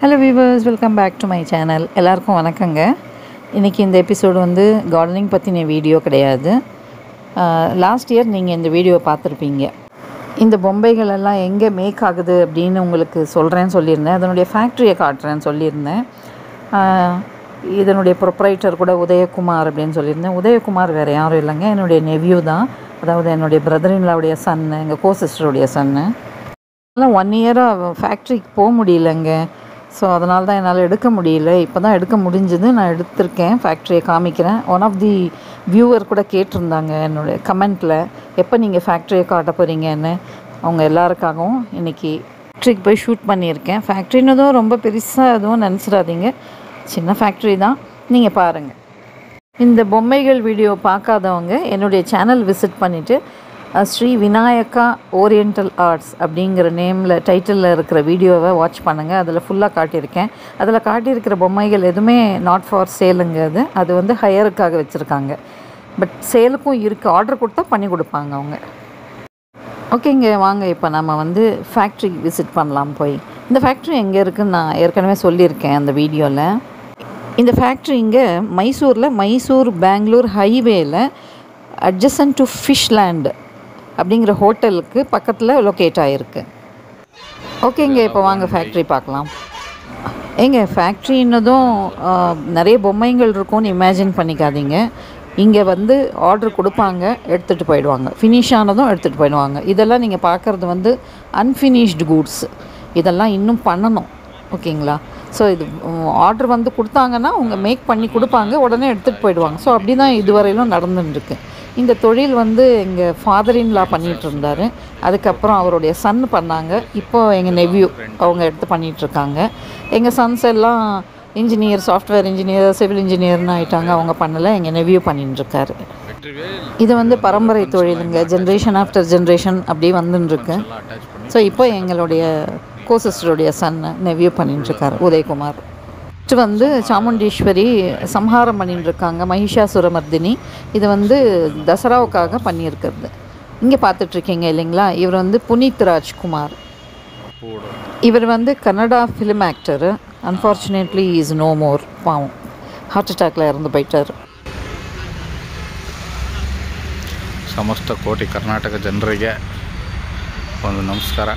Hello viewers, welcome back to my channel. எல்லாருக்கும் வணக்கங்க. இன்றைக்கி இந்த எபிசோடு வந்து கார்டனிங் பற்றின வீடியோ கிடையாது. லாஸ்ட் இயர் நீங்கள் இந்த வீடியோவை பார்த்துருப்பீங்க. இந்த பொம்மைகள் எல்லாம் எங்கே மேக் ஆகுது அப்படின்னு உங்களுக்கு சொல்கிறேன்னு சொல்லியிருந்தேன். அதனுடைய ஃபேக்ட்ரியை காட்டுறேன்னு சொல்லியிருந்தேன். இதனுடைய ப்ரொப்ரைட்டர் கூட உதயகுமார் அப்படின்னு சொல்லியிருந்தேன். உதயகுமார் வேறு யாரும் இல்லைங்க, என்னுடைய நெவ்யூ தான். அதாவது என்னுடைய பிரதர்-இன்-லாவுடைய சன்னு, எங்கள் கோ-சிஸ்டருடைய சன்னு. அதெல்லாம் 1 இயராக ஃபேக்ட்ரிக்கு போக முடியலைங்க. ஸோ அதனால தான் என்னால் எடுக்க முடியல. இப்போ தான் எடுக்க முடிஞ்சது. நான் எடுத்திருக்கேன், ஃபேக்ட்ரியை காமிக்கிறேன். ஒன் ஆஃப் தி வியூவர் கூட கேட்டிருந்தாங்க என்னுடைய கமெண்ட்டில், எப்போ நீங்கள் ஃபேக்ட்ரியை காட்ட போகிறீங்கன்னு. அவங்க எல்லாருக்காகவும் இன்றைக்கி ஃபேக்ட்ரிக்கு போய் ஷூட் பண்ணியிருக்கேன். ஃபேக்ட்ரின்னதும் ரொம்ப பெருசாக எதுவும் நினச்சிடாதீங்க, சின்ன ஃபேக்ட்ரி தான். நீங்கள் பாருங்கள். இந்த பொம்மைகள் வீடியோ பார்க்காதவங்க என்னுடைய சேனல் விசிட் பண்ணிவிட்டு ஸ்ரீ விநாயகா ஓரியண்டல் ஆர்ட்ஸ் அப்படிங்கிற டைட்டிலில் இருக்கிற வீடியோவை வாட்ச் பண்ணுங்கள். அதில் ஃபுல்லாக காட்டியிருக்கேன். அதில் காட்டியிருக்கிற பொம்மைகள் எதுவுமே நாட் ஃபார் சேலுங்க. அது வந்து ஹையருக்காக வச்சுருக்காங்க. பட் சேலுக்கும் இருக்குது, ஆர்டர் கொடுத்தா பண்ணி கொடுப்பாங்க அவங்க. ஓகேங்க, வாங்க இப்போ நம்ம வந்து ஃபேக்ட்ரி விசிட் பண்ணலாம் போய். இந்த ஃபேக்ட்ரி எங்கே இருக்குதுன்னு நான் ஏற்கனவே சொல்லியிருக்கேன் அந்த வீடியோவில். இந்த ஃபேக்ட்ரி இங்கே மைசூர் பெங்களூர் ஹைவேயில் அட்ஜசன்ட் டு ஃபிஷ்லேண்ட் அப்படிங்கிற ஹோட்டலுக்கு பக்கத்தில் லொக்கேட் ஆகிருக்கு. ஓகேங்க, இப்போ வாங்க ஃபேக்ட்ரி பார்க்கலாம். ஃபேக்ட்ரின்னதும் நிறைய பொம்மைகள் இருக்கும்னு இமேஜின் பண்ணிக்காதீங்க. இங்கே வந்து ஆர்டர் கொடுப்பாங்க, எடுத்துகிட்டு போயிடுவாங்க. ஃபினிஷ் ஆனதும் எடுத்துகிட்டு போயிடுவாங்க. இதெல்லாம் நீங்கள் பார்க்குறது வந்து அன்ஃபினிஷ்டு கூட்ஸ். இதெல்லாம் இன்னும் பண்ணணும். ஓகேங்களா? ஸோ இது ஆர்டர் வந்து கொடுத்தாங்கன்னா அவங்க மேக் பண்ணி கொடுப்பாங்க, உடனே எடுத்துகிட்டு போயிடுவாங்க. ஸோ அப்படி தான் இதுவரையிலும் நடந்துட்டுருக்கு. இந்த தொழில் வந்து எங்கள் ஃபாதர்-இன்-லா பண்ணிகிட்டு இருந்தார். அதுக்கப்புறம் அவருடைய சன் பண்ணாங்க. இப்போது எங்கள் நெவ்யூ அவங்க எடுத்து பண்ணிகிட்ருக்காங்க. எங்கள் சன்ஸ் எல்லாம் இன்ஜினியர், சாஃப்ட்வேர் இன்ஜினியர், சிவில் இன்ஜினியர்னு ஆகிட்டாங்க. அவங்க பண்ணலை, எங்கள் நெவ்யூ பண்ணிட்டுருக்காரு. இது வந்து பரம்பரை தொழிலுங்க, ஜென்ரேஷன் ஆஃப்டர் ஜென்ரேஷன் அப்படியே வந்துட்டுருக்கு. ஸோ இப்போ எங்களுடைய கோ-சிஸ்டருடைய சன் நெவ்யூ பண்ணிட்டுருக்காரு, உதயகுமார். வந்து சாமுண்டீஸ்வரி சம்ஹாரம் பண்ணிட்டுருக்காங்க, மகிஷாசுரமர்தினி. இது வந்து தசராவுக்காக பண்ணியிருக்கிறது. இங்கே பார்த்துட்ருக்கீங்க இல்லைங்களா, இவர் வந்து புனித் ராஜ்குமார். இவர் வந்து Kannada film actor. Unfortunately is no more. பாவம், ஹார்ட் அட்டாக்ல இறந்து போயிட்டார். ಸಮಸ್ತ ಕೋಟಿ ಕರ್ನಾಟಕ ಜನರಿಗೆ ಒಂದು ನಮಸ್ಕಾರ.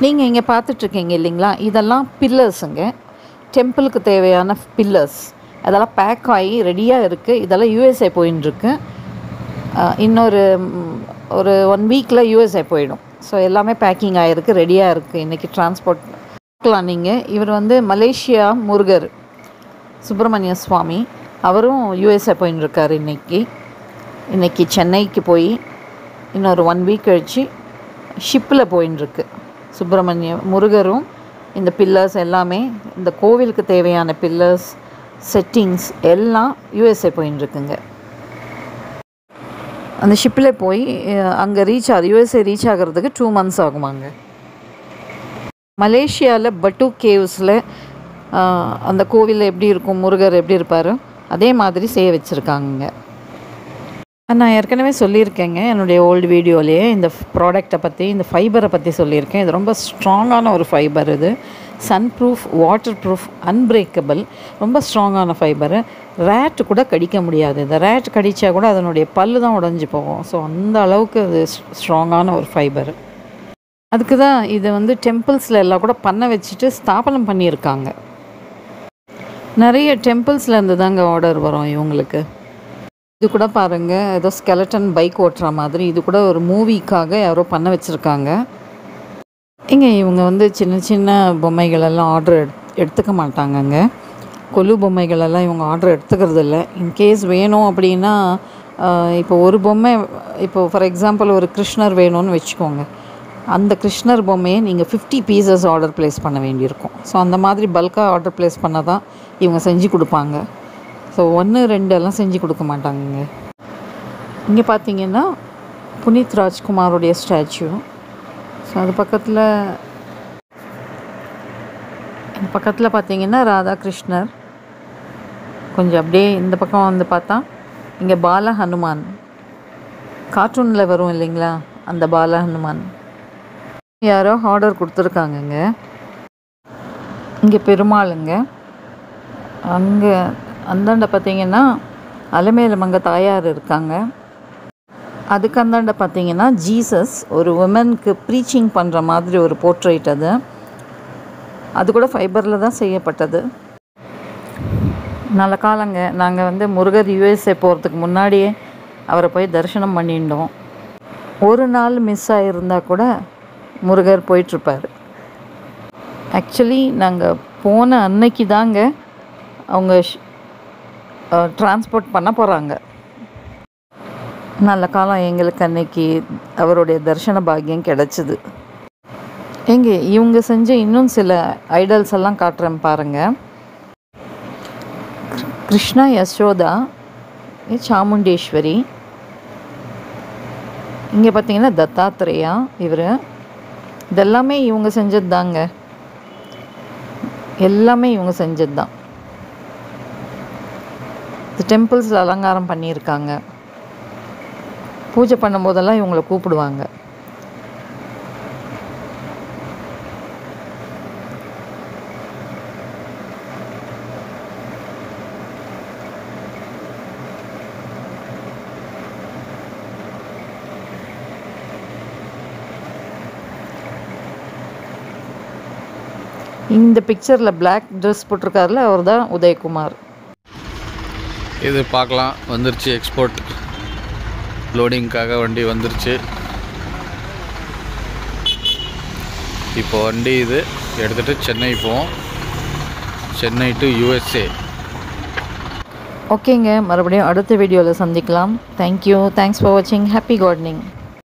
நீங்கள் இங்கே பார்த்துட்ருக்கீங்க இல்லைங்களா, இதெல்லாம் பில்லர்ஸுங்க. டெம்பிளுக்கு தேவையான பில்லர்ஸ். அதெல்லாம் பேக் ஆகி ரெடியாக இருக்குது. இதெல்லாம் யூஎஸ்ஏ போயின்ட்டுருக்கு. இன்னொரு 1 வீக்கில் யூஎஸ்ஏ போயிடும். ஸோ எல்லாமே பேக்கிங் ஆகிருக்கு, ரெடியாக இருக்குது. இன்றைக்கி டிரான்ஸ்போர்ட் பார்க்கலாம் நீங்கள். இவர் வந்து மலேசியா முருகர் சுப்பிரமணிய சுவாமி, அவரும் யூஎஸ்ஏ போயின்ட்டுருக்கார். இன்றைக்கி சென்னைக்கு போய் இன்னொரு 1 வீக் கழித்து ஷிப்பில் போயின்ட்டுருக்கு. சுப்பிரமணிய முருகரும் இந்த பில்லர்ஸ் எல்லாமே, இந்த கோவிலுக்கு தேவையான பில்லர்ஸ், செட்டிங்ஸ் எல்லாம் யூஎஸ்ஏ போயின்ட்டுருக்குங்க. அந்த ஷிப்பில் போய் அங்கே யூஎஸ்ஏ ரீச் ஆகிறதுக்கு 2 months ஆகுமாங்க. மலேசியாவில் பட்டு கேவ்ஸில் அந்த கோவில் எப்படி இருக்கும், முருகர் எப்படி இருப்பார், அதே மாதிரி செய்ய வச்சுருக்காங்க. நான் ஏற்கனவே சொல்லியிருக்கேங்க என்னுடைய ஓல்டு வீடியோலேயே இந்த ப்ராடக்டை பற்றி, இந்த ஃபைபரை பற்றி சொல்லியிருக்கேன். இது ரொம்ப ஸ்ட்ராங்கான ஒரு ஃபைபர். இது sun proof, water proof, unbreakable, ரொம்ப ஸ்ட்ராங்கான ஃபைபரு. ரேட்டு கூட கடிக்க முடியாது. இந்த ரேட் கடித்தா கூட அதனுடைய பல்லு தான் உடஞ்சி போகும். ஸோ அந்த அளவுக்கு அது ஸ்ட்ராங்கான ஒரு ஃபைபரு. அதுக்கு தான் இது வந்து டெம்பிள்ஸில் எல்லாம் கூட பண்ண வச்சுட்டு ஸ்தாபனம் பண்ணியிருக்காங்க. நிறைய டெம்பிள்ஸில் இருந்து தாங்க ஆர்டர் வரும் இவங்களுக்கு. இது கூட பாருங்கள், ஏதோ ஸ்கெலட்டன் பைக் ஓட்டுற மாதிரி. இது கூட ஒரு மூவிக்காக யாரோ பண்ண வச்சுருக்காங்க. இவங்க வந்து சின்ன சின்ன பொம்மைகளெல்லாம் ஆர்டர் எடுத்துக்க மாட்டாங்கங்க. கொலு பொம்மைகளெல்லாம் இவங்க ஆர்டர் எடுத்துக்கிறது இல்லை. இன்கேஸ் வேணும் அப்படின்னா, இப்போ ஒரு பொம்மை, இப்போ ஃபார் எக்ஸாம்பிள் ஒரு கிருஷ்ணர் வேணும்னு வச்சுக்கோங்க. அந்த கிருஷ்ணர் பொம்மையை நீங்கள் 50 pieces ஆர்டர் ப்ளேஸ் பண்ண வேண்டியிருக்கும். ஸோ அந்த மாதிரி பல்காக ஆர்டர் ப்ளேஸ் பண்ணால் தான் இவங்க செஞ்சு கொடுப்பாங்க. ஸோ 1, 2 எல்லாம் செஞ்சு கொடுக்க மாட்டாங்கங்க. இங்கே பார்த்தீங்கன்னா புனித் ராஜ்குமாரோடைய ஸ்டாச்சு. ஸோ அது பக்கத்தில் பார்த்தீங்கன்னா ராதாகிருஷ்ணர். கொஞ்சம் அப்படியே இந்த பக்கம் வந்து பார்த்தா இங்கே பால ஹனுமான், கார்ட்டூனில் வரும் இல்லைங்களா, அந்த பால ஹனுமான். யாரோ ஆர்டர் கொடுத்துருக்காங்கங்க. இங்கே பெருமாளுங்க. அங்கே அந்தாண்ட பார்த்தீங்கன்னா அலமேலுமங்க தாயார் இருக்காங்க. அதுக்கு அந்தாண்ட பார்த்தீங்கன்னா ஜீசஸ் ஒரு உமனுக்கு ப்ரீச்சிங் பண்ணுற மாதிரி ஒரு போர்ட்ரேட். அது கூட ஃபைபரில் தான் செய்யப்பட்டது. நல்ல காலங்க. நாங்கள் முருகர் யூஎஸ்ஏ போகிறதுக்கு முன்னாடியே அவரை போய் தரிசனம் பண்ணிட்டோம். ஒரு நாள் மிஸ் ஆகிருந்தால் கூட முருகர் போயிட்டுருப்பார். ஆக்சுவலி நாங்கள் போன அன்னைக்கு தாங்க அவங்க டிரான்ஸ்போர்ட் பண்ண போகிறாங்க. நல்ல காலம் எங்களுக்கு அன்னைக்கு அவருடைய தரிசன பாக்கியம் கிடச்சிது. இவங்க செஞ்ச இன்னும் சில ஐடல்ஸ் எல்லாம் காட்டுறேன் பாருங்கள். கிருஷ்ணா, யசோதா, சாமுண்டேஸ்வரி. இங்கே பார்த்தீங்கன்னா தத்தாத்திரேயா. இதெல்லாமே இவங்க செஞ்சது தாங்க. எல்லாமே இவங்க செஞ்சது தான். இந்த டெம்பிள்ஸில் அலங்காரம் பண்ணியிருக்காங்க. பூஜை பண்ணும்போதெல்லாம் இவங்களை கூப்பிடுவாங்க. இந்த பிக்சரில் பிளாக் ட்ரெஸ் போட்டிருக்காருல, அவர் தான் உதயகுமார். இது பார்க்கலாம், வந்துருச்சு. எக்ஸ்போர்ட் லோடிங்காக வண்டி வந்துருச்சு. இப்போ வண்டி இது எடுத்துகிட்டு சென்னை போவோம். Chennai to USA. ஓகேங்க, மறுபடியும் அடுத்த வீடியோவில் சந்திக்கலாம். தேங்க்யூ. தேங்க்ஸ் ஃபார் வாட்சிங். Happy gardening.